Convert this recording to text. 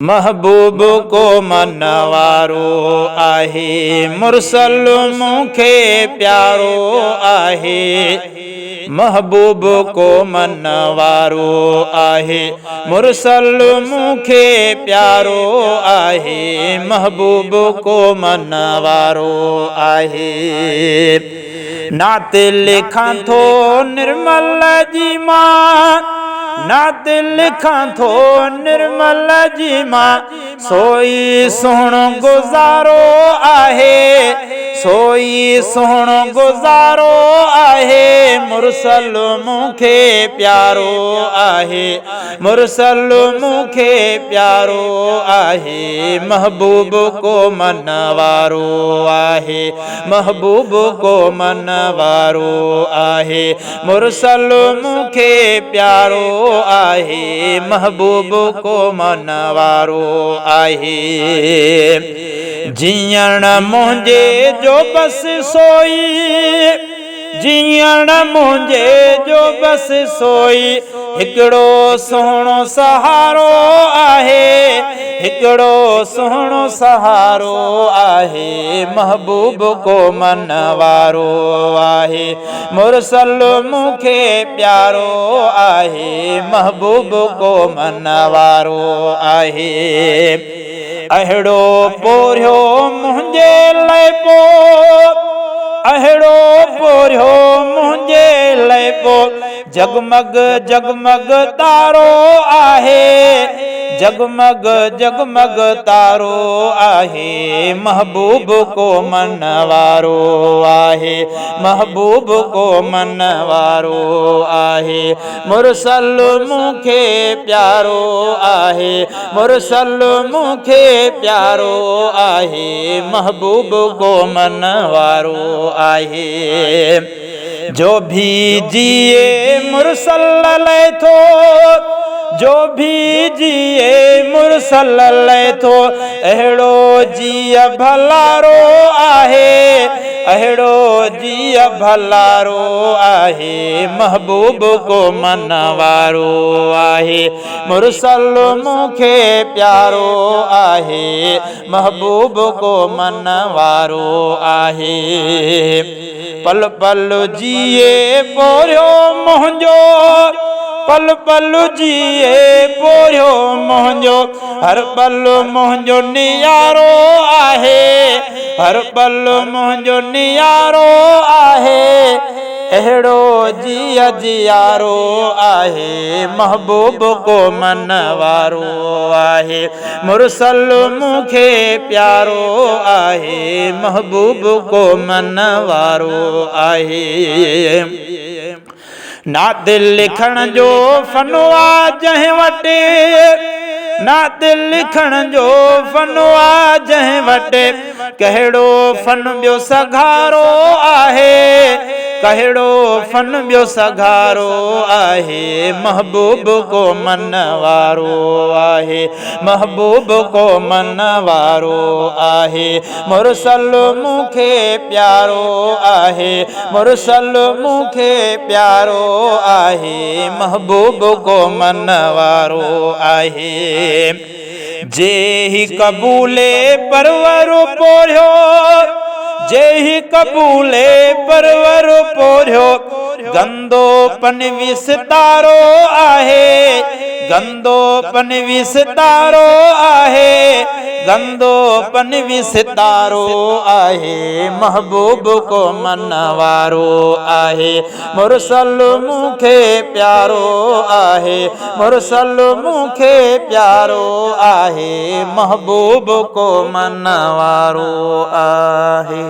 महबूब को मनवारो आहे, मुरसल मुखे प्यारो आहे। महबूब को मनवारो आहे, मुरसल मुखे प्यारो आहे। महबूब को मनवारो आहे। नात लिखां थो निर्मल जी मां, नात लिखां थो निर्मल जी मां। सोई सुहिणो गुज़ारो आहे, सोई सुहिणो गुज़ारो आहे। मुरसल मुखे प्यारो आहे, मुरसल मुखे प्यारो आहे। महबूब को मनवारो आहे, महबूब को मनवारो आहे। मुरसल मुखे प्यारो आहे, महबूब को मनवारो आहे। जीअण मुंहिंजे जो बस सोई, जीअण मुंहिंजे जो बस सोई। हिकिड़ो सुहिणो सहारो आहे, हिकिड़ो सुहिणो सहारो आहे। महबूब को मनवारो आहे, मुरसल मुखे प्यारो आहे। महबूब को मनवारो आहे। अहिड़ो पोरियो मुंहिंजे लाइ पो, अहिड़ो पोरियो मुंहिंजे लाइ पो। जगमग जगमग तारो आहे, जगमग जगमग तारो आहे। महबूब को मनवारो आहे, महबूब को मनवारो आहे। मुरसल मुखे प्यारो आहे, मुरसल मुखे प्यारो आहे। महबूब को मनवारो आहे। जो भी जिए मुरसल ले थो, जो भी जिए मुरसल ले थो। अहिड़ो जिय भलारो आहे, अहिड़ो जिय भलारो आहे। महबूब को मनवारो आहे, मुरसल मुखे प्यारो आहे। महबूब को मनवारो आहे। पल पल जिए पोरियो मुंहिंजो, पल पल जिए पोरियो मुंहिंजो। हर पल मुंहिंजो नियारो आहे, हर पल मुंहिंजो नियारो आहे। अहिड़ो जिय जियारो आहे। महबूब को मनवारो आहे, मुरसल मुखे प्यारो आहे। महबूब को मनवारो आहे। नात लिखण जो फन आ जंहिं वटि, नात लिखण जो फन आ जंहिं वटि। कहिड़ो फन ॿियो सघारो आहे, कहिड़ो फन ॿियो सघारो आहे। महबूब को मनवारो आहे, महबूब को मनवारो आहे। मुरसल मुखे प्यारो आहे, मुरसल मुखे प्यारो आहे। महबूब को मनवारो आहे। जेहि कबूले परवर पोरियो, जेहि कबूले परवर पोरियो। गंदो पन विस्तारो आहे, गंदो पन विस्तारो आहे। गंदो पन विस्तारो आहे। महबूब को मनवारो आहे, मुरसल मुखे प्यारो आहे। मुरसल मुखे प्यारो आहे। महबूब को मनवारो आहे।